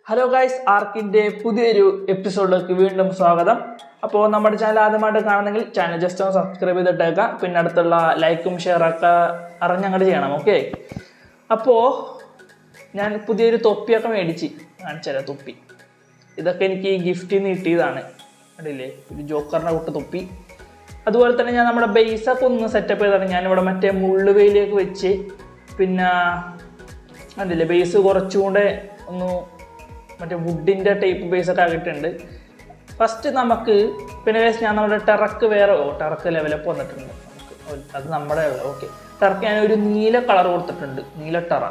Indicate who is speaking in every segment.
Speaker 1: Hello guys, ആർക്കിൻ്റെ പുതിയൊരു എപ്പിസോഡിലേക്ക് വീണ്ടും സ്വാഗതം. അപ്പോൾ നമ്മുടെ ചാനൽ ആദ്യമായിട്ട് കാണുന്നെങ്കിൽ ചാനൽ ജസ്റ്റ് ഒന്ന് സബ്സ്ക്രൈബ് ചെയ്തിട്ടേക്കാം. പിന്നെ അടുത്തുള്ള ലൈക്കും ഷെയറൊക്കെ അറിഞ്ഞങ്ങോട്ട് ചെയ്യണം. ഓക്കെ, അപ്പോൾ ഞാൻ പുതിയൊരു തൊപ്പിയൊക്കെ മേടിച്ച് കാണിച്ചുതരാം. തൊപ്പി ഇതൊക്കെ എനിക്ക് ഗിഫ്റ്റിൽ നിന്ന് കിട്ടിയതാണ്. കണ്ടില്ലേ, ഒരു ജോക്കറിനെ വിട്ട് തൊപ്പി. അതുപോലെ തന്നെ ഞാൻ നമ്മുടെ ബേസൊക്കെ ഒന്ന് സെറ്റപ്പ് ചെയ്താണ്. ഞാനിവിടെ മറ്റേ മുള്ളുവെയിലേക്ക് വെച്ച് പിന്നെ കണ്ടില്ലേ ബേസ് കുറച്ചുകൂടെ ഒന്ന് മറ്റേ വുഡിൻ്റെ ടൈപ്പ് ബേസൊക്കെ ആക്കിയിട്ടുണ്ട്. ഫസ്റ്റ് നമുക്ക് പിന്നെ ഞാൻ നമ്മുടെ ടെറക്ക് ടെറക്ക് ലെവലപ്പ് വന്നിട്ടുണ്ട് നമുക്ക്. അത് നമ്മുടെ ഓക്കെ. ടെറക്ക് ഞാൻ ഒരു നീല കളർ കൊടുത്തിട്ടുണ്ട്, നീല ടെറ.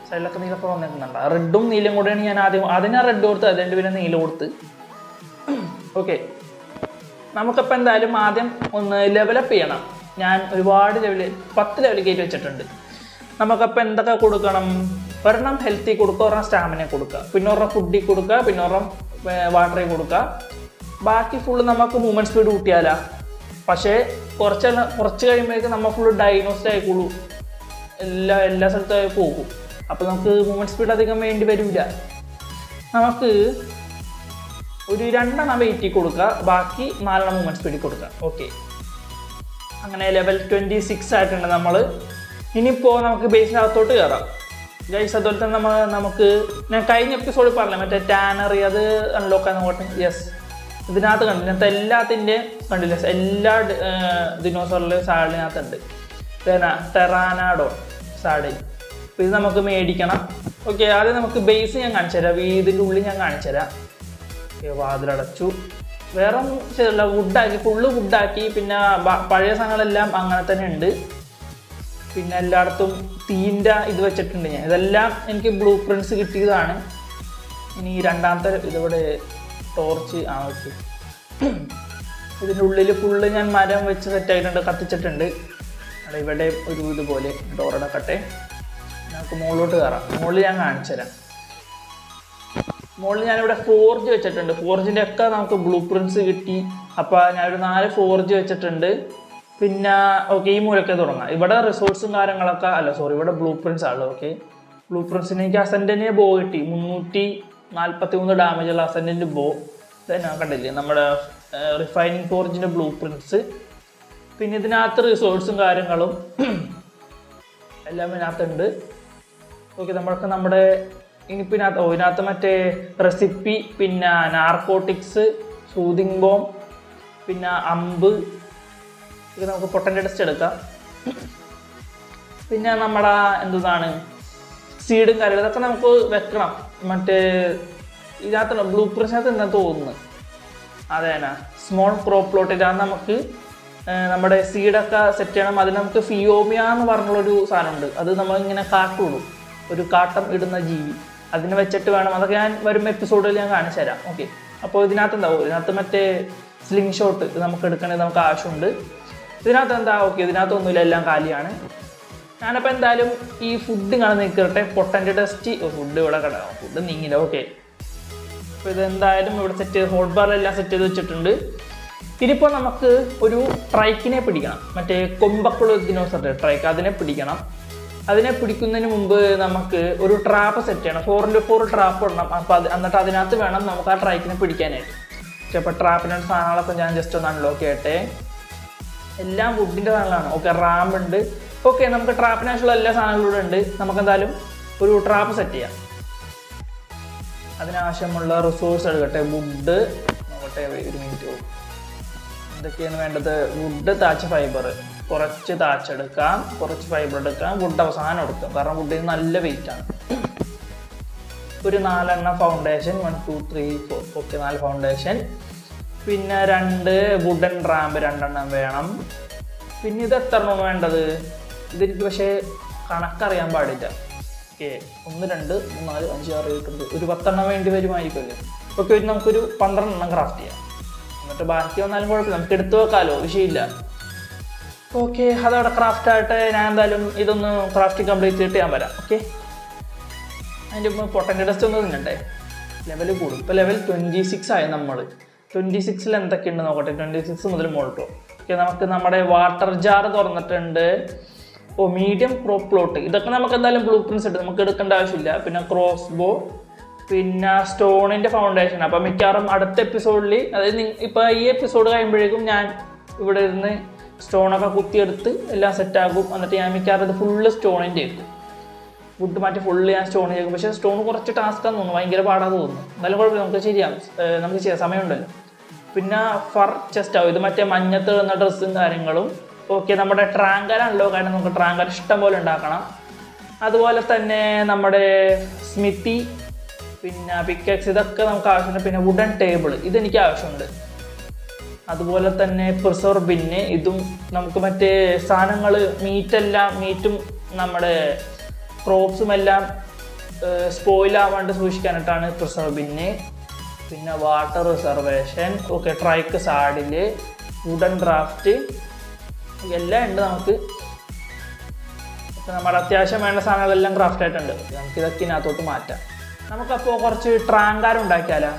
Speaker 1: സൈഡിലൊക്കെ നീലൊക്കെ വന്നിട്ടുണ്ടോ? റെഡും നീലയും കൂടെയാണ് ഞാൻ ആദ്യം റെഡ് കൊടുത്ത് അതിൻ്റെ പിന്നെ നീല കൊടുത്ത്. ഓക്കെ, നമുക്കിപ്പോൾ എന്തായാലും ആദ്യം ഒന്ന് ലെവലപ്പ് ചെയ്യണം. ഞാൻ ഒരുപാട് 10 ലെവൽ കയറ്റി വെച്ചിട്ടുണ്ട്. നമുക്കപ്പോൾ എന്തൊക്കെ കൊടുക്കണം? ഒരെണ്ണം ഹെൽത്തി കൊടുക്കുക, ഒരെണ്ണം സ്റ്റാമിന കൊടുക്കുക, പിന്നെ ഒരെണ്ണം ഫുഡിൽ കൊടുക്കുക, പിന്നെ ഒരെണ്ണം വാട്ടറിൽ കൊടുക്കുക. ബാക്കി ഫുള്ള് നമുക്ക് മൂവ്മെൻറ്റ് സ്പീഡ് കൂട്ടിയാലാ. പക്ഷേ കുറച്ച് കഴിയുമ്പോഴേക്കും നമ്മൾ ഫുള്ള് ഡൈനോസ്റ്റ് ആയിക്കോളൂ, എല്ലാ സ്ഥലത്തായി പോകും. അപ്പോൾ നമുക്ക് മൂവ്മെൻറ്റ് സ്പീഡ് അധികം വേണ്ടി വരില്ല. നമുക്ക് ഒരു 2 എണ്ണം വെയിറ്റ് കൊടുക്കുക, ബാക്കി 4 എണ്ണം മൂവ്മെൻറ്റ് സ്പീഡിൽ കൊടുക്കുക. ഓക്കെ, അങ്ങനെ ലെവൽ 26 ആയിട്ടുണ്ട് നമ്മൾ. ഇനിയിപ്പോൾ നമുക്ക് ബേസിനകത്തോട്ട് കയറാം ഗൈസ്. അതുപോലെ തന്നെ നമുക്ക് ഞാൻ കഴിഞ്ഞ എപ്പിസോഡിൽ പറഞ്ഞില്ല മറ്റേ ടാനറി, അത് അൺലോക്ക് ആകാൻ നോക്കട്ടെ. യെസ്, ഇതിനകത്ത് കണ്ടില്ല, എല്ലാത്തിൻ്റെ കണ്ടില്ല, എല്ലാ ദിനോസറിലെ സാഡിനകത്തുണ്ട്. ടെറാനാഡോ സാഡിൽ. അപ്പോൾ ഇത് നമുക്ക് മേടിക്കണം. ഓക്കെ, ആദ്യം നമുക്ക് ബേസ് ഞാൻ കാണിച്ചു തരാം. ഇതിൻ്റെ ഉള്ളിൽ ഞാൻ കാണിച്ചു തരാം. ഓക്കെ, വാതിലടച്ചു. വേറെ ചെയ്തില്ല, വുഡാക്കി, ഫുള്ള് വുഡാക്കി. പിന്നെ പഴയ സാധനങ്ങളെല്ലാം അങ്ങനെ തന്നെ ഉണ്ട്. പിന്നെ എല്ലായിടത്തും തീൻ്റെ ഇത് വെച്ചിട്ടുണ്ട് ഞാൻ. ഇതെല്ലാം എനിക്ക് ബ്ലൂ പ്രിൻറ്റ്സ് കിട്ടിയതാണ്. ഇനി രണ്ടാമത്തെ ഇതിവിടെ ടോർച്ച് ഓക്കെ. ഇതിൻ്റെ ഉള്ളിൽ ഫുള്ള് ഞാൻ മരം വെച്ച് സെറ്റായിട്ടുണ്ട്, കത്തിച്ചിട്ടുണ്ട്. അവിടെ ഇവിടെ ഒരു ഇതുപോലെ ഡോറടക്കട്ടെ. നമുക്ക് മുകളിലോട്ട് കയറാം. മുകളിൽ ഞാൻ കാണിച്ചു തരാം. മുകളിൽ ഞാനിവിടെ ഫോർജ് വെച്ചിട്ടുണ്ട്. ഫോർജിൻ്റെ ഒക്കെ നമുക്ക് ബ്ലൂ പ്രിൻറ്റ്സ് കിട്ടി. അപ്പോൾ ഞാനൊരു 4 ഫോർജ് വെച്ചിട്ടുണ്ട്. പിന്നെ ഓക്കെ, ഈ മൂലൊക്കെ തുടങ്ങാം. ഇവിടെ റിസോഴ്സും കാര്യങ്ങളൊക്കെ ഇവിടെ ബ്ലൂ പ്രിൻറ്റ്സ് ആണല്ലോ. ഓക്കെ, ബ്ലൂ പ്രിൻറ്റ്സിന് എനിക്ക് അസെൻഡിന് ബോ കിട്ടി. 343 ഡാമേജുള്ള അസെൻഡിൻ്റെ ബോ. ഇതെന്നാ കണ്ടില്ലേ നമ്മുടെ റിഫൈനിങ് ഫോർജിൻ്റെ ബ്ലൂ പ്രിൻറ്റ്സ്. പിന്നെ ഇതിനകത്ത് റിസോഴ്സും കാര്യങ്ങളും എല്ലാം ഇതിനകത്തുണ്ട്. ഓക്കെ, നമ്മുടെ ഇനിയിപ്പോൾ ഇതിനകത്ത് മറ്റേ റെസിപ്പി, പിന്നെ നാർക്കോട്ടിക്സ്, സൂതിങ് ബോം, പിന്നെ അമ്പ്, ഇത് നമുക്ക് പൊട്ടൻ്റെ ടെസ്റ്റ് എടുക്കാം. പിന്നെ നമ്മുടെ എന്താണ് സീഡും കാര്യങ്ങളും ഇതൊക്കെ നമുക്ക് വെക്കണം. മറ്റേ ഇതിനകത്തുള്ള ബ്ലൂ പ്രിൻറ്റിനകത്ത് എന്താ തോന്നുന്നു, അതേനാ സ്മോൾ ക്രോപ്പ് പ്ലോട്ട്. ഇതാണ് നമുക്ക് നമ്മുടെ സീഡൊക്കെ സെറ്റ് ചെയ്യണം. അതിന് നമുക്ക് ഫിയോമിയ എന്ന് പറഞ്ഞുള്ളൊരു സാധനമുണ്ട്. അത് നമ്മളിങ്ങനെ കാട്ടുള്ളൂ, ഒരു കാട്ടം ഇടുന്ന ജീവി. അതിന് വെച്ചിട്ട് വേണം. അതൊക്കെ ഞാൻ വരുമ്പോൾ എപ്പിസോഡിൽ ഞാൻ കാണിച്ചു തരാം. ഓക്കെ, അപ്പോൾ ഇതിനകത്ത് എന്താവും, ഇതിനകത്ത് മറ്റേ സ്ലിംഗ് ഷോട്ട് ഇത് നമുക്ക് എടുക്കണത് നമുക്ക് ആവശ്യമുണ്ട്. ഇതിനകത്ത് എന്താ ഓക്കെ, ഇതിനകത്തൊന്നുമില്ല, എല്ലാം കാലിയാണ്. ഞാനപ്പോൾ എന്തായാലും ഈ ഫുഡ് കാണാൻ നിൽക്കട്ടെ. പൊട്ടൻ്റെ ടെസ്റ്റ് ഫുഡ് ഇവിടെ കിടക്കാം, ഫുഡ് നീങ്ങില്ല. ഓക്കെ, അപ്പോൾ ഇതെന്തായാലും ഇവിടെ സെറ്റ് ചെയ്ത് ഹോട്ട് ബാറിലെല്ലാം സെറ്റ് ചെയ്ത് വെച്ചിട്ടുണ്ട്. ഇനിയിപ്പോൾ നമുക്ക് ഒരു ട്രൈക്കിനെ പിടിക്കണം. മറ്റേ കൊമ്പക്കുള്ള ദിനോസർ ട്രൈക്ക്, അതിനെ പിടിക്കണം. അതിനെ പിടിക്കുന്നതിന് മുമ്പ് നമുക്ക് ഒരു ട്രാപ്പ് സെറ്റ് ചെയ്യണം. 4x4 ട്രാപ്പ് ഇടണം. അപ്പോൾ എന്നിട്ട് അതിനകത്ത് വേണം നമുക്ക് ആ ട്രൈക്കിനെ പിടിക്കാനായിട്ട്. പക്ഷേ അപ്പോൾ ട്രാപ്പിൻ്റെ സാധനങ്ങളൊക്കെ ഞാൻ ജസ്റ്റ് ഒന്ന് അൺലോക്ക് ചെയ്യട്ടെ. എല്ലാം വുഡിൻ്റെ സാധനങ്ങളാണ്. ഓക്കെ, റാമ്പുണ്ട്. ഓക്കെ, നമുക്ക് ട്രാപ്പിനാവശ്യമുള്ള എല്ലാ സാധനങ്ങളും ഇവിടെ ഉണ്ട്. നമുക്ക് എന്തായാലും ഒരു ട്രാപ്പ് സെറ്റ് ചെയ്യാം. അതിനാവശ്യമുള്ള റിസോഴ്സ് എടുക്കട്ടെ. വുഡ് നോക്കട്ടെ, ഒരു മിനിറ്റ്. എന്തൊക്കെയാണ് വേണ്ടത്? വുഡ്, താച്ച് ഫൈബർ, കുറച്ച് താച്ചെടുക്കാം, കുറച്ച് ഫൈബർ എടുക്കാം, വുഡ് അവസാനം എടുക്കാം. കാരണം വുഡിന് നല്ല വെയിറ്റാണ്. ഒരു 4 എണ്ണം ഫൗണ്ടേഷൻ, 1 2 3 4. Okay, 4 foundation. പിന്നെ 2 വുഡൻ റാമ്പ് 2 എണ്ണം വേണം. പിന്നെ ഇത് എത്ര എണ്ണം വേണ്ടത്? ഇതെനിക്ക് പക്ഷേ കണക്കറിയാൻ പാടില്ല. ഓക്കെ, 1 2 3 4 5 6 7 8 ഒരു 10 എണ്ണം വേണ്ടി വരുമായിരിക്കുമല്ലോ. ഓക്കെ, നമുക്കൊരു 12 എണ്ണം ക്രാഫ്റ്റ് ചെയ്യാം. എന്നിട്ട് ബാക്കി വന്നാലും കുഴപ്പമില്ല, നമുക്ക് എടുത്തു വെക്കാമല്ലോ, വിഷയമില്ല. ഓക്കെ, അതവിടെ ക്രാഫ്റ്റ് ആയിട്ട് ഞാൻ എന്തായാലും ഇതൊന്ന് ക്രാഫ്റ്റ് കംപ്ലീറ്റ് ചെയ്തിട്ട് ഞാൻ വരാം. ഓക്കെ, അതിൻ്റെ പൊട്ടൻ്റെ ടെസ്റ്റ് ഒന്ന് തിന്നണ്ടേ, ലെവൽ കൂടും. ഇപ്പോൾ ലെവൽ 26 ആയി നമ്മൾ. 26ൽ എന്തൊക്കെയുണ്ട് നോക്കട്ടെ. 26 മുതൽ മുകളിട്ടോ. ഓക്കെ, നമുക്ക് നമ്മുടെ വാട്ടർ ജാർ തുറന്നിട്ടുണ്ട്. മീഡിയം ക്രോപ്പ് പ്ലോട്ട്, ഇതൊക്കെ നമുക്ക് എന്തായാലും ബ്ലൂ പ്രിൻറ്റ്സ് ഉണ്ട്, നമുക്ക് എടുക്കേണ്ട ആവശ്യമില്ല. പിന്നെ ക്രോസ് ബോ, പിന്നെ സ്റ്റോണിൻ്റെ ഫൗണ്ടേഷൻ. അപ്പം മിക്കവാറും അടുത്ത എപ്പിസോഡിൽ, അതായത് ഇപ്പോൾ ഈ എപ്പിസോഡ് കഴിയുമ്പോഴേക്കും ഞാൻ ഇവിടെ ഇരുന്ന് സ്റ്റോണൊക്കെ കുത്തിയെടുത്ത് എല്ലാം സെറ്റാക്കും. എന്നിട്ട് ഞാൻ മിക്കവാറും ഇത് ഫുള്ള് സ്റ്റോണിൻ്റെ ആയിരിക്കും. വുഡ് മാറ്റി ഫുള്ള് ഞാൻ സ്റ്റോൺ ചെയ്യും. പക്ഷേ സ്റ്റോൺ കുറച്ച് ടാസ്ക്കാന്ന് തോന്നുന്നു, ഭയങ്കര പാടാന്ന് തോന്നുന്നു. എന്നാലും കുഴപ്പമില്ല, നമുക്ക് നമുക്ക് ചെയ്യാം, സമയമുണ്ടല്ലോ. പിന്നെ ഫർ ചെസ്റ്റ് ആവും. ഇത് മറ്റേ മഞ്ഞത്ത് വന്ന ഡ്രസ്സും കാര്യങ്ങളും. ഓക്കെ, നമ്മുടെ ട്രാങ്കർ അൺലോക്ക് കാരണം നമുക്ക് ട്രാങ്കർ ഇഷ്ടം പോലെ ഉണ്ടാക്കണം. അതുപോലെ തന്നെ നമ്മുടെ സ്മിത്തി, പിന്നെ പിക്കക്സ്, ഇതൊക്കെ നമുക്ക് ആവശ്യമുണ്ട്. പിന്നെ വുഡൻ ടേബിൾ, ഇതെനിക്ക് ആവശ്യമുണ്ട്. അതുപോലെ തന്നെ പ്രിസർവ് ബിന്ന്, ഇതും നമുക്ക് മറ്റേ സാധനങ്ങൾ മീറ്റും നമ്മുടെ ക്രോപ്സും എല്ലാം സ്പോയിലാവാണ്ട് സൂക്ഷിക്കാനായിട്ടാണ് പ്രിസർവ് ബിന്ന്. പിന്നെ വാട്ടർ റിസർവേഷൻ, ഓക്കെ, ട്രൈക്ക് സാഡില്, വുഡൻ ഡ്രാഫ്റ്റ്, എല്ലാം ഉണ്ട് നമുക്ക്. നമ്മുടെ അത്യാവശ്യം വേണ്ട സാധനങ്ങളെല്ലാം ക്രാഫ്റ്റ് ആയിട്ടുണ്ട്. നമുക്കിതൊക്കെ ഇതിനകത്തോട്ട് മാറ്റാം. നമുക്കപ്പോൾ കുറച്ച് ട്രാങ്കർ ഉണ്ടാക്കിയാലോ.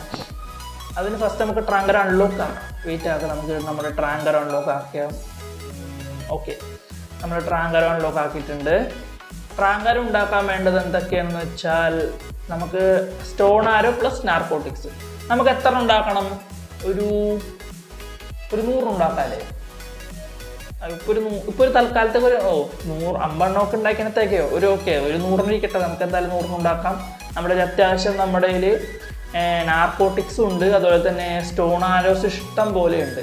Speaker 1: അതിന് ഫസ്റ്റ് നമുക്ക് ട്രാങ്കർ അൺലോക്ക് ആക്കാം. വെയിറ്റ് ആക്കാം, നമുക്ക് നമ്മുടെ ട്രാങ്കർ അൺലോക്ക് ആക്കാം. ഓക്കെ, നമ്മൾ ട്രാങ്കർ അൺലോക്ക് ആക്കിയിട്ടുണ്ട്. ട്രാങ്കർ ഉണ്ടാക്കാൻ വേണ്ടത് എന്തൊക്കെയാണെന്ന് വെച്ചാൽ, നമുക്ക് സ്റ്റോൺ ആരോ പ്ലസ് നാർക്കോട്ടിക്സ്. നമുക്ക് എത്ര ഉണ്ടാക്കണം? ഒരു 100 ഉണ്ടാക്കാമല്ലേ? ഇപ്പോൾ ഒരു തൽക്കാലത്തേക്ക് ഒരു 150 ഒക്കെ ഉണ്ടാക്കിയതിനകത്തേക്കോ ഒരു 100 ഇരിക്കട്ടെ. നമുക്ക് എന്തായാലും 100 ഉണ്ടാക്കാം. നമ്മുടെ അത്യാവശ്യം നമ്മുടെ കയ്യിൽ നാർക്കോട്ടിക്സും ഉണ്ട്. അതുപോലെ തന്നെ സ്റ്റോൺ ആരോസ് ഇഷ്ടം പോലെ ഉണ്ട്.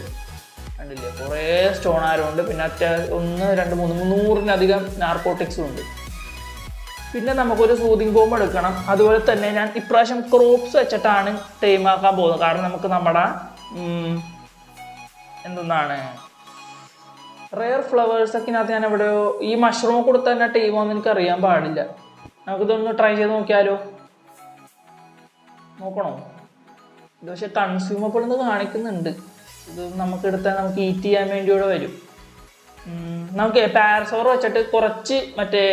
Speaker 1: കണ്ടില്ലേ, കുറേ സ്റ്റോൺ ആരോ ഉണ്ട്. പിന്നെ അത്യാവശ്യം 1, 2, 3, 300-ലധികം നാർക്കോട്ടിക്സും ഉണ്ട്. പിന്നെ നമുക്കൊരു സൂതിങ് ബോംബ് എടുക്കണം. അതുപോലെ തന്നെ ഞാൻ ഇപ്രാവശ്യം ക്രോപ്സ് വെച്ചിട്ടാണ് ടൈം ആക്കാൻ പോകുന്നത്. കാരണം നമുക്ക് നമ്മുടെ എന്താണ് റെയർ ഫ്ലവേഴ്സൊക്കെ ഇതിനകത്ത് ഞാൻ എവിടെയോ ഈ മഷ്റൂം കൊടുത്ത് തന്നെ ടൈമാണെന്ന് എനിക്ക് അറിയാൻ പാടില്ല. നമുക്കിതൊന്ന് ട്രൈ ചെയ്ത് നോക്കിയാലോ? നോക്കണോ? ഇത് പക്ഷെ കൺസ്യൂമബിൾ എന്ന് കാണിക്കുന്നുണ്ട്. ഇത് നമുക്ക് എടുത്താൽ നമുക്ക് ഈറ്റ് ചെയ്യാൻ വേണ്ടി ഇവിടെ വരും. നമുക്ക് പാരസോർ വെച്ചിട്ട് കുറച്ച് മറ്റേ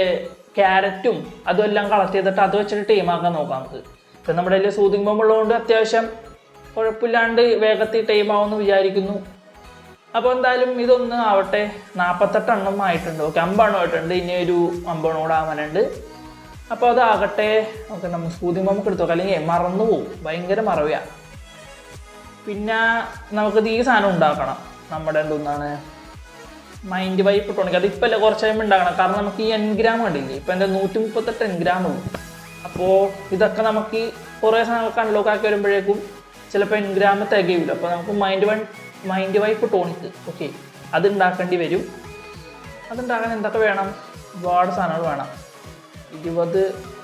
Speaker 1: ക്യാരറ്റും അതും എല്ലാം കളക്ട് ചെയ്തിട്ട് അത് വെച്ചിട്ട് ടൈമാക്കാൻ നോക്കാം നമുക്ക്. ഇപ്പം നമ്മുടെ കയ്യിൽ സൂതിങ് ബോംബ് ഉള്ളതുകൊണ്ട് അത്യാവശ്യം കുഴപ്പമില്ലാണ്ട് വേഗത്തിൽ ടൈമാവുമെന്ന് വിചാരിക്കുന്നു. അപ്പോൾ എന്തായാലും ഇതൊന്ന് ആവട്ടെ. 48 എണ്ണം ആയിട്ടുണ്ട്. ഓക്കെ, 50 എണ്ണം ആയിട്ടുണ്ട്. ഇനി ഒരു 50 കൂടെ ആവാനുണ്ട്. അപ്പോൾ അതാകട്ടെ. ഓക്കെ, നമ്മൾ സൂതിങ് ബോംബ് എടുത്തു നോക്കാം, അല്ലെങ്കിൽ മറന്നു പോകും. ഭയങ്കര മറവിയാണ്. പിന്നെ നമുക്കിത് ഈ സാധനം ഉണ്ടാക്കണം. നമ്മുടെ എന്താണ് മൈൻഡ് വൈപ്പ് ടോണിക്. അതിപ്പോൾ അല്ല, കുറച്ച് കഴിയുമ്പോൾ ഉണ്ടാക്കണം. കാരണം നമുക്ക് ഈ എൻഗ്രാം കണ്ടില്ലേ, ഇപ്പം എൻ്റെ 138 എൻഗ്രാം ഉള്ളൂ. അപ്പോൾ ഇതൊക്കെ നമുക്ക് കുറേ സാധനങ്ങൾക്ക് അൺലോക്ക് ആക്കി വരുമ്പോഴേക്കും ചിലപ്പോൾ എൻഗ്രാം തികയില്ല. അപ്പോൾ നമുക്ക് മൈൻഡ് വൈപ്പ് ടോണിക്, ഓക്കെ, അത് ഉണ്ടാക്കേണ്ടി വരും. അതുണ്ടാക്കാൻ എന്തൊക്കെ വേണം? ഒരുപാട് സാധനങ്ങൾ വേണം. 20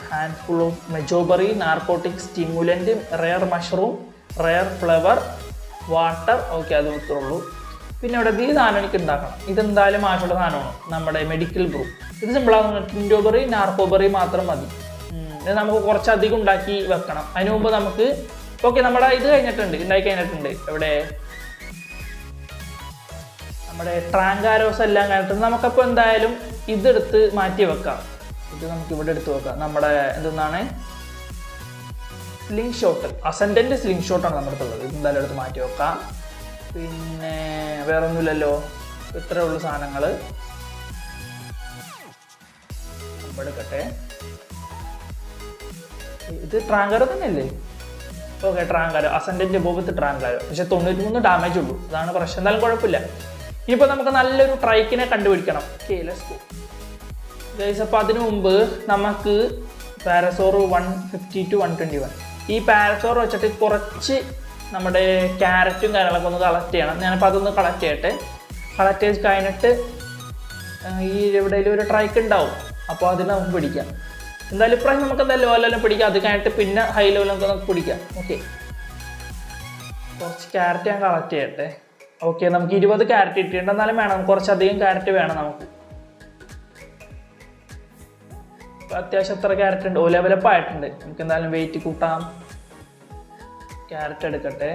Speaker 1: ഹാൻഡ്ഫുൾ ഓഫ് മെജോബറി, narcotic stimulant, rare mushroom, rare flower, water. Okay, അത് മാത്രമേ. പിന്നെ ഇവിടെ ഈ സാധനം എനിക്ക് ഉണ്ടാക്കണം. ഇതെന്തായാലും ആവശ്യമുള്ള സാധനമാണ്, നമ്മുടെ മെഡിക്കൽ ബ്രൂ. ഇത് സിമ്പിളാണ്. ടിൻഡോബറി, നാർക്കോബറി മാത്രം മതി. ഇത് നമുക്ക് കുറച്ചധികം ഉണ്ടാക്കി വെക്കണം. അതിന് മുമ്പ് നമുക്ക് ഓക്കെ, നമ്മുടെ ഇത് ഉണ്ടാക്കി കഴിഞ്ഞിട്ടുണ്ട്. ഇവിടെ നമ്മുടെ ട്രാങ്കാരോസ് എല്ലാം കഴിഞ്ഞിട്ടുണ്ട്. നമുക്കപ്പോൾ എന്തായാലും ഇതെടുത്ത് മാറ്റി വെക്കാം. ഇത് നമുക്ക് ഇവിടെ എടുത്ത് വെക്കാം. നമ്മുടെ എന്താണ് സ്ലിംഗ് ഷോട്ട്, അസെൻഡൻറ്റ് സ്ലിംഗ് ഷോട്ടാണ് നമ്മുടെ അടുത്തുള്ളത്. ഇത് എന്തായാലും എടുത്ത് മാറ്റി വെക്കാം. പിന്നെ വേറെ ഒന്നുമില്ലല്ലോ, ഇത്രയേ ഉള്ളൂ സാധനങ്ങൾ. എടുക്കട്ടെ. ഇത് ട്രാങ്കാരോ തന്നെയല്ലേ? ഓക്കെ, ട്രാങ്കാരോ, അസെൻഡൻറ്റ് ബോബത്ത് ട്രാങ്കാരോ. പക്ഷെ 93 ഡാമേജ് ഉള്ളൂ, അതാണ് പ്രശ്നം. എന്തായാലും കുഴപ്പമില്ല. ഇനിയിപ്പോൾ നമുക്ക് നല്ലൊരു ട്രൈക്കിനെ കണ്ടുപിടിക്കണം. Okay, let's go guys. അപ്പോൾ അതിനു മുമ്പ് നമുക്ക് പാരസോർ 150 to 121 ഈ പാരസോർ വെച്ചിട്ട് കുറച്ച് നമ്മുടെ ക്യാരറ്റും കാര്യങ്ങളൊക്കെ ഒന്ന് കളക്ട് ചെയ്യണം. ഞാനിപ്പോൾ അതൊന്ന് കളക്ട് ചെയ്യട്ടെ. കളക്ട് ചെയ്ത് കഴിഞ്ഞിട്ട് ഈ എവിടെയെങ്കിലും ഒരു ട്രൈക്ക് ഉണ്ടാവും, അപ്പോൾ അതിന് നമുക്ക് പിടിക്കാം. എന്തായാലും ഇപ്രാവശ്യം നമുക്ക് എന്തായാലും ലോ ലെവലും പിടിക്കാം. അത് കഴിഞ്ഞിട്ട് പിന്നെ ഹൈ ലെവലൊക്കെ നമുക്ക് പിടിക്കാം. ഓക്കെ, കുറച്ച് ക്യാരറ്റ് ഞാൻ കളക്ട് ചെയ്യട്ടെ. ഓക്കെ, നമുക്ക് 20 ക്യാരറ്റ് ഇട്ടിട്ടുണ്ട്. എന്നാലും വേണം, കുറച്ചധികം ക്യാരറ്റ് വേണം നമുക്ക്. അത്യാവശ്യം എത്ര ക്യാരറ്റ് ഉണ്ട്? ലെവലപ്പ് ആയിട്ടുണ്ട്. നമുക്ക് എന്തായാലും വെയിറ്റ് കൂട്ടാം. ക്യാരറ്റ് എടുക്കട്ടെ.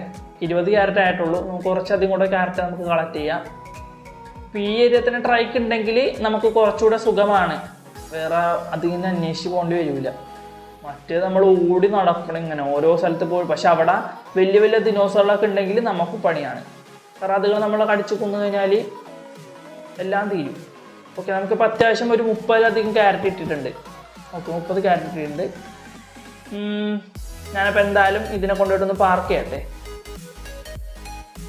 Speaker 1: 20 ക്യാരറ്റ് ആയിട്ടുള്ളൂ. നമുക്ക് കുറച്ചധികം കൂടെ ക്യാരറ്റ് നമുക്ക് കളക്ട് ചെയ്യാം. ഇപ്പോൾ ഈ ഏരിയത്തിന് ട്രൈക്ക് ഉണ്ടെങ്കിൽ നമുക്ക് കുറച്ചുകൂടെ സുഖമാണ്. വേറെ അധികം അന്വേഷിച്ച് പോകേണ്ടി വരില്ല. മറ്റേത് നമ്മൾ ഓടി നടക്കണം ഇങ്ങനെ ഓരോ സ്ഥലത്ത് പോയി. പക്ഷെ അവിടെ വലിയ വലിയ ദിനോസറുകളൊക്കെ ഉണ്ടെങ്കിൽ നമുക്ക് പണിയാണ്. കാരണം അതുകൾ നമ്മളെ കടിച്ചു കൊന്നു കഴിഞ്ഞാൽ എല്ലാം തീരും. ഓക്കെ, നമുക്കിപ്പോൾ അത്യാവശ്യം ഒരു 30-ലധികം ക്യാരറ്റ് ഇട്ടിട്ടുണ്ട്. ഓക്കെ, 30 ക്യാരറ്റ് ഇട്ടിട്ടുണ്ട്. ഞാനപ്പോൾ എന്തായാലും ഇതിനെ കൊണ്ടുപോയിട്ടൊന്ന് പാർക്ക് ചെയ്യട്ടെ.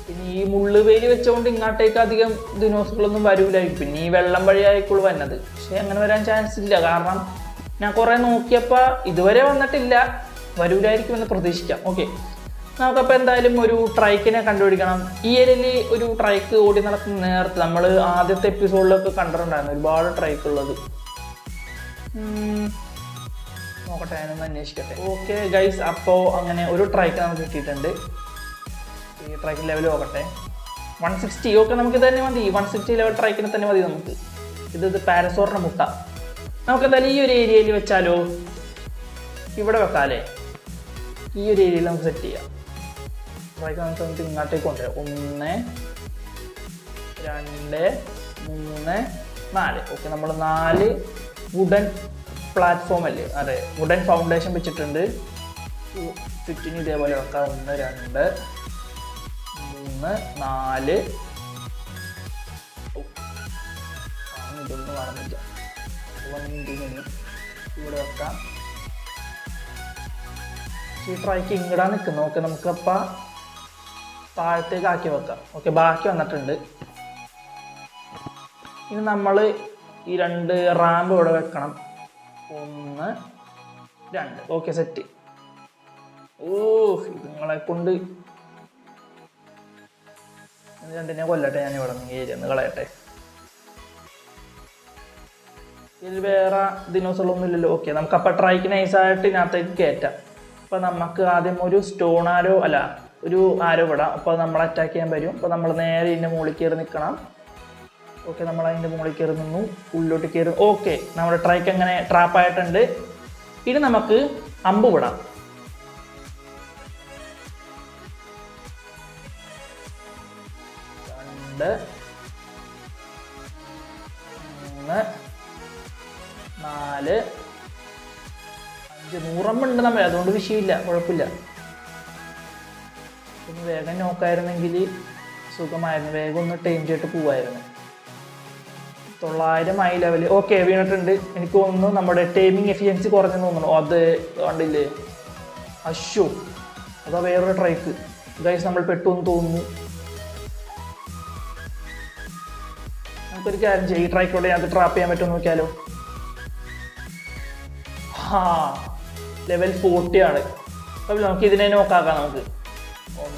Speaker 1: പിന്നെ ഈ മുള്ളുവേലി വെച്ചുകൊണ്ട് ഇങ്ങോട്ടേക്ക് അധികം ദിനോസറുകളൊന്നും വരൂലായിരിക്കും. പിന്നെ ഈ വെള്ളം വഴിയായിരിക്കുള്ളൂ വരുന്നത്. പക്ഷെ അങ്ങനെ വരാൻ ചാൻസ് ഇല്ല. കാരണം ഞാൻ കുറേ നോക്കിയപ്പോൾ ഇതുവരെ വന്നിട്ടില്ല. വരൂലായിരിക്കുമെന്ന് പ്രതീക്ഷിക്കാം. ഓക്കെ, നമുക്കപ്പോൾ എന്തായാലും ഒരു ട്രൈക്കിനെ കണ്ടുപിടിക്കണം. ഈ ഏരിയയിൽ ഒരു ട്രൈക്ക് ഓടി നടക്കുന്ന നേരത്തെ നമ്മൾ ആദ്യത്തെ എപ്പിസോഡിലൊക്കെ കണ്ടിട്ടുണ്ടായിരുന്നു ഒരുപാട് ട്രൈക്ക് ഉള്ളത്. നോക്കട്ടെ, ഞാനൊന്ന് അന്വേഷിക്കട്ടെ. ഓക്കെ ഗൈസ്, അപ്പോൾ അങ്ങനെ ഒരു ട്രൈക്ക് നമുക്ക് കിട്ടിയിട്ടുണ്ട്. ഈ ട്രൈക്ക് ലെവൽ നോക്കട്ടെ. 160. ഓക്കെ, നമുക്ക് തന്നെ മതി. 160 ലെവൽ ട്രൈക്കിന് തന്നെ മതി നമുക്ക്. ഇത് പാരസോറിൻ്റെ മുട്ട. നമുക്ക് എന്തായാലും ഈ ഒരു ഏരിയയിൽ വെച്ചാലോ? ഇവിടെ വെക്കാമല്ലേ? ഈ ഒരു ഏരിയയിൽ നമുക്ക് സെറ്റ് ചെയ്യാം. ട്രൈക്ക് നമുക്ക് ഇങ്ങോട്ടേക്ക് കൊണ്ടുവരാം. 1 2 3 4. ഓക്കെ, നമ്മൾ 4 വുഡൻ പ്ലാറ്റ്ഫോം അല്ലേ? അതെ, വുഡൻ ഫൗണ്ടേഷൻ വെച്ചിട്ടുണ്ട്. ചുറ്റിന് ഇതേപോലെ വെക്കാം. 1 2 3 4. ഇതൊന്നും കാണുന്നില്ല. ഇവിടെ വെക്കാം. ഈ ട്രൈക്ക് ഇങ്ങടാ നിൽക്കുന്നത്. ഓക്കെ, നമുക്കപ്പോൾ താഴത്തേക്ക് ആക്കി വെക്കാം. ഓക്കെ, ബാക്കി വന്നിട്ടുണ്ട്. ഇനി നമ്മൾ ഈ 2 റാമ്പ് ഇവിടെ വെക്കണം. 1 2. Okay, set. നിങ്ങളെ കൊണ്ട് രണ്ടിനെ കൊല്ലട്ടെ. ഞാൻ ഇവിടെ നിന്ന് ഏരിയ ഒന്ന് കളയട്ടെ. ഇതിൽ വേറെ ദിനോസറൊന്നും ഇല്ലല്ലോ. ഓക്കെ, നമുക്കപ്പോൾ ട്രൈക്ക് നൈസായിട്ട് ഇതിനകത്തേക്ക് കയറ്റാം. അപ്പോൾ നമുക്ക് ആദ്യം ഒരു സ്റ്റോൺ ആരോ അല്ല ഒരു ആരോ വിടാം. അപ്പോൾ നമ്മൾ അറ്റാക്ക് ചെയ്യാൻ വരും. അപ്പോൾ നമ്മൾ നേരെ ഇതിൻ്റെ മുകളിൽ കയറി നിൽക്കണം. ഓക്കെ, നമ്മൾ അതിൻ്റെ മുകളിൽ കയറി നിന്നു. ഉള്ളിലോട്ട് കയറി. ഓക്കെ, നമ്മുടെ ട്രൈക്ക് അങ്ങനെ ട്രാപ്പായിട്ടുണ്ട്. ഇനി നമുക്ക് അമ്പ് വിടാം. 2 3 4 5 100 നമ്മൾ. അതുകൊണ്ട് വിഷയമില്ല, കുഴപ്പമില്ല. ഒന്ന് വേഗം നോക്കായിരുന്നെങ്കിൽ സുഖമായിരുന്നു. വേഗം ഒന്ന് ടൈം ചെയ്തിട്ട് പോവായിരുന്നു. 900 ആയി ലെവൽ. ഓക്കെ, വീണിട്ടുണ്ട്. എനിക്ക് തോന്നുന്നു നമ്മുടെ ടൈമിങ് എഫിഷ്യൻസി കുറഞ്ഞെന്ന് തോന്നുന്നു. അത് കണ്ടില്ലേ? അശ്ശോ, അതാ വേറൊരു ട്രൈക്ക്. ഗൈസ്, നമ്മൾ പെട്ടെന്ന് തോന്നുന്നു. നമുക്കൊരു കാര്യം ചെയ്യാം. ഈ ട്രൈക്കോടെ അത് ട്രാപ്പ് ചെയ്യാൻ പറ്റുമെന്ന് നോക്കിയാലോ? ലെവൽ 40 ആണ്. അപ്പോൾ നമുക്ക് ഇതിനെ നോക്കാക്കാം. നമുക്ക് 1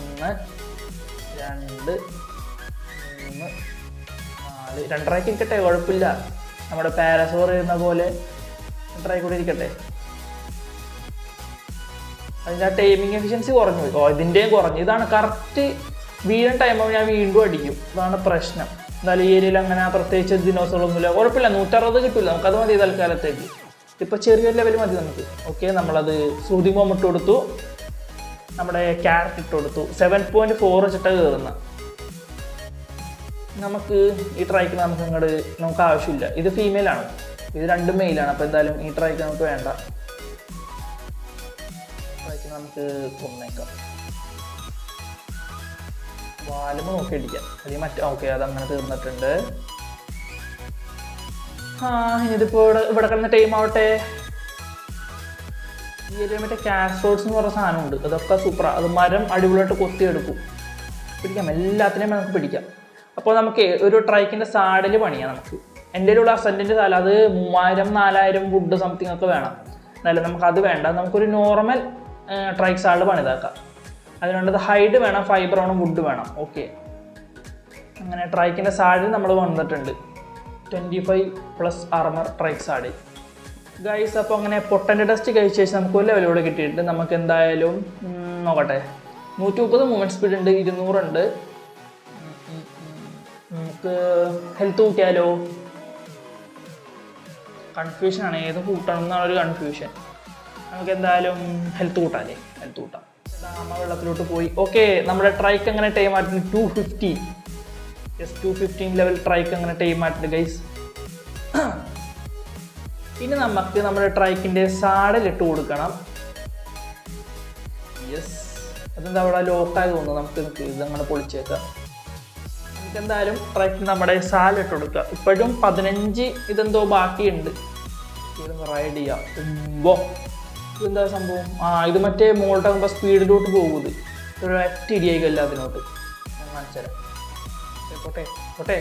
Speaker 1: 2 3 4. 2 ട്രൈക്ക് ഇരിക്കട്ടെ, കുഴപ്പമില്ല. നമ്മുടെ പാരസോർ ഇരുന്ന പോലെ ട്രൈക്ക് കൂടെ ഇരിക്കട്ടെ. അതിൻ്റെ ആ ടൈമിങ് എഫിഷ്യൻസി കുറഞ്ഞു പോയി. ഇതിൻ്റെയും കുറഞ്ഞു. ഇതാണ് കറക്റ്റ് വീഴാൻ ടൈമാകുമ്പോൾ ഞാൻ വീണ്ടും അടിക്കും. ഇതാണ് പ്രശ്നം. എന്നാലും ഈ ഏരിയയിൽ അങ്ങനെ പ്രത്യേകിച്ച് ദിനോസറൊന്നുമില്ല. കുഴപ്പമില്ല, 160 കിട്ടില്ല. നമുക്കത് മതി തൽക്കാലത്തേക്ക്. ഇപ്പോൾ ചെറിയൊരു ലെവൽ മതി നമുക്ക്. ഓക്കെ, നമ്മളത് ശ്രുതി ബോംബ് ഇട്ട് കൊടുത്തു. നമ്മുടെ ക്യാരറ്റ് ഇട്ട് കൊടുത്തു. 7.4 വെച്ചിട്ടാണ് കയറുന്ന. നമുക്ക് ഈ ട്രൈക്ക് നമുക്ക് ആവശ്യമില്ല. ഇത് ഫീമെയിലാണ്, ഇത് 2 മെയിലാണ്. അപ്പോൾ എന്തായാലും ഈ ട്രൈക്ക് നമുക്ക് വേണ്ട. ട്രൈക്ക് നമുക്ക് കൊന്നേക്കാം. വാലുമ്പ് നോക്കി അടിക്കാം. അത് മറ്റേ ഓക്കെ, അതങ്ങനെ തീർന്നിട്ടുണ്ട്. ഇനിയിതിപ്പോൾ ഇവിടെ കിടന്ന ടൈം ആവട്ടെ. ഈ ഒരു മറ്റേ കാസ്ട്രോൾസ് എന്ന് പറഞ്ഞ സാധനമുണ്ട്. അതൊക്കെ സൂപ്പറാണ്. അത് മരം അടിപൊളിയായിട്ട് കൊത്തിയെടുക്കും. പിടിക്കാം, എല്ലാത്തിനെയും നമുക്ക് പിടിക്കാം. അപ്പോൾ നമുക്ക് ഒരു ട്രൈക്കിൻ്റെ സാഡിൽ പണിയാം. നമുക്ക് എൻ്റെ ഒരു അസെൻറ്റിൻ്റെ സാല അത് 3000 4000 വുഡ് സംതിങ് ഒക്കെ വേണം. എന്നാലും നമുക്കത് വേണ്ട. നമുക്കൊരു നോർമൽ ട്രൈക്ക് സാഡ് പണിതാക്കാം. അതിനുള്ളത് ഹൈഡ് വേണം, ഫൈബർ വേണം, വുഡ് വേണം. ഓക്കെ, അങ്ങനെ ട്രൈക്കിൻ്റെ സാഡിൽ നമ്മൾ വന്നിട്ടുണ്ട്. 25+ ആർമർ ട്രൈക്ക് സാഡ് ഗൈസ്. അപ്പോൾ അങ്ങനെ പൊട്ടൻ്റെ ടെസ്റ്റ് കഴിച്ച ശേഷം നമുക്ക് ഒരു ലെവലോടെ കിട്ടിയിട്ടുണ്ട്. നമുക്ക് എന്തായാലും നോക്കട്ടെ. 130 മൂവ്മെൻറ്റ് സ്പീഡ് ഉണ്ട്, 200 ഉണ്ട്. നമുക്ക് ഹെൽത്ത് കൂട്ടിയാലോ? കൺഫ്യൂഷനാണ്, ഏത് കൂട്ടണം എന്നാണ് ഒരു കൺഫ്യൂഷൻ. നമുക്ക് എന്തായാലും ഹെൽത്ത് കൂട്ടാല്ലേ? ഹെൽത്ത് കൂട്ടാം. അമ്മ വെള്ളത്തിലോട്ട് പോയി. ഓക്കെ, നമ്മുടെ ട്രൈക്ക് അങ്ങനെ ടൈം ആയിട്ടുണ്ട് 250. 215 ലെവൽ ട്രൈക്ക് അങ്ങനെ ടൈം ആയിട്ടുണ്ട് ഗൈസ്. ഇനി നമുക്ക് നമ്മുടെ ട്രൈക്കിൻ്റെ സാഡിലിട്ട് കൊടുക്കണം. യെസ്, അതെന്താ അവിടെ ലോക്കായി തോന്നുന്നു. നമുക്ക് ഇതങ്ങനെ പൊളിച്ചേക്കാം. നമുക്ക് എന്തായാലും ട്രൈക്കിന് നമ്മുടെ സാലിട്ട് കൊടുക്കുക. ഇപ്പോഴും 15 ഇതെന്തോ ബാക്കിയുണ്ട്. ഇതൊന്ന് റൈഡ് ചെയ്യാം. ഇതെന്താ സംഭവം? ഇത് മറ്റേ മുകളിട്ടാകുമ്പോൾ സ്പീഡിലോട്ട് പോകുന്നത്. ഒരു ഒറ്റ ഇടിയായിക്കല്ല അതിനോട്ട്. ഞാൻ കാണിച്ചു തരാം. പോട്ടെ പോട്ടെ.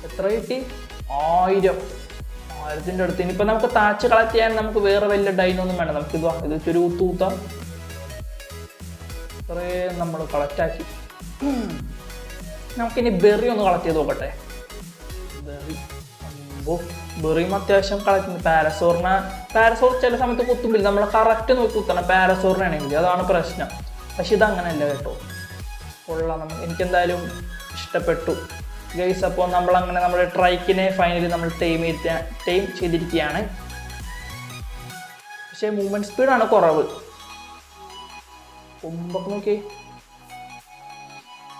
Speaker 1: എത്ര കിട്ടി? 1000ൻ്റെ അടുത്ത്. ഇനിയിപ്പോൾ നമുക്ക് താച്ച് കളക്ട് ചെയ്യാൻ നമുക്ക് വേറെ വലിയ ഡൈനൊന്നും വേണ്ട. ഇത് ഒരു ഊത്തൂത്താം. ഇത്രയും നമ്മൾ കളക്റ്റാക്കി. നമുക്കിനി ബെറി ഒന്ന് കളക്ട് ചെയ്ത് നോക്കട്ടെ. ബെറിയും അത്യാവശ്യം കളക്ട്. പാരസോർ ചില സമയത്ത് കുത്തുമ്പില്ല. നമ്മൾ കറക്റ്റ് നോക്കി കുത്തണം പാരസോറിനാണെങ്കിൽ. അതാണ് പ്രശ്നം. പക്ഷെ ഇതങ്ങനെയല്ല കേട്ടോ. കൊള്ളാം. എനിക്കെന്തായാലും ഇഷ്ടപ്പെട്ടു ഗൈസ്. അപ്പോൾ നമ്മളങ്ങനെ നമ്മുടെ ട്രൈക്കിനെ ഫൈനലി നമ്മൾ ടൈം ചെയ്തിരിക്കുകയാണ്. പക്ഷേ മൂവ്മെൻറ്റ് സ്പീഡാണ് കുറവ്. കൊമ്പൊക്കെ നോക്കി.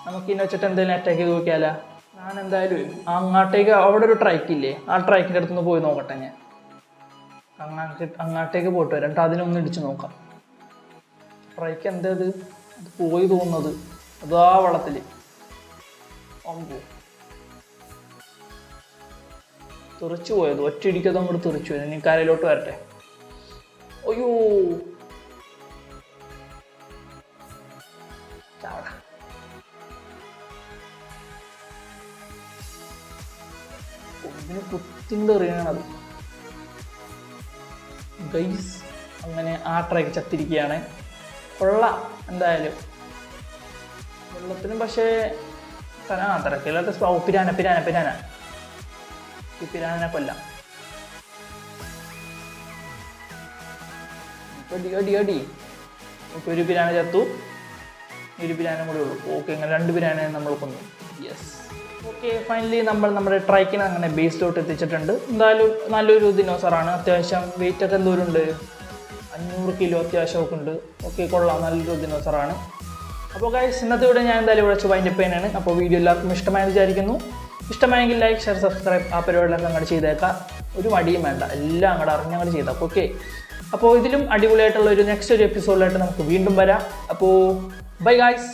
Speaker 1: നമുക്കിന്നെ വെച്ചിട്ട് എന്തെങ്കിലും അറ്റാക്ക് ചെയ്ത് നോക്കിയാലോ? ഞാൻ എന്തായാലും അങ്ങോട്ടേക്ക്, അവിടെ ഒരു ട്രൈക്കില്ലേ, ആ ട്രൈക്കിൻ്റെ അടുത്തുനിന്ന് പോയി നോക്കട്ടെ. ഞാൻ അങ്ങോട്ടേക്ക് പോയിട്ട് വരാം. എന്നിട്ട് അതിനൊന്ന് ഇടിച്ച് നോക്കാം. ട്രൈക്ക് എന്താ അത് പോയി തോന്നുന്നത്? അതാ വള്ളത്തിൽ തെറിച്ചു പോയത്. ഒറ്റ ഇടിക്കതും കൂടെ തെറിച്ചു പോയത്. ഇനി കരയിലോട്ട് വരട്ടെ. അയ്യോ ഇതിന് കുത്തിൻ്റെ എറിയണത് ഗൈസ്. അങ്ങനെ ആ ട്രൈക്ക് ചത്തിരിക്കുകയാണ്. കൊള്ളാം എന്തായാലും. വെള്ളത്തിനും പക്ഷേ തിരക്കില്ലാത്ത പിരാനെ കൊല്ലാം. അടി. ഇപ്പൊ ഒരു പിരാന ചത്തു. ഒരു പിരാനും കൂടെ ഉള്ളൂ. ഓക്കെ, ഇങ്ങനെ 2 പിരാനെ നമ്മൾ കൊന്നു. യെസ്. ഓക്കെ, ഫൈനലി നമ്മൾ നമ്മുടെ ട്രൈക്കിനെ അങ്ങനെ ബേസിലോട്ട് എത്തിച്ചിട്ടുണ്ട്. എന്തായാലും നല്ലൊരു ദിനോസറാണ്. അത്യാവശ്യം വെയിറ്റ് ഒക്കെ എന്തോരം ഉണ്ട്? 500 കിലോ അത്യാവശ്യമൊക്കെ ഉണ്ട്. ഓക്കെ, കൊള്ളാം. നല്ലൊരു ദിനോസറാണ്. അപ്പോൾ ഗൈസ്, ഇന്നത്തെ വീഡിയോ ഞാൻ എന്തായാലും വിളിച്ച് വൈൻഡപ്പ് ചെയ്യാനാണ്. അപ്പോൾ വീഡിയോ എല്ലാവർക്കും ഇഷ്ടമായെന്ന് വിചാരിക്കുന്നു. ഇഷ്ടമായെങ്കിൽ ലൈക്ക്, ഷെയർ, സബ്സ്ക്രൈബ് ആ പരിപാടികളൊക്കെ അങ്ങോട്ട് ചെയ്തേക്കാം. ഒരു മടിയും വേണ്ട, എല്ലാം അങ്ങോട്ട് അറിഞ്ഞങ്ങോട്ട് ചെയ്തേക്കാം. ഓക്കെ, അപ്പോൾ ഇതിലും അടിപൊളിയായിട്ടുള്ള നെക്സ്റ്റ് ഒരു എപ്പിസോഡിലായിട്ട് നമുക്ക് വീണ്ടും വരാം. അപ്പോൾ ബൈ ഗൈസ്.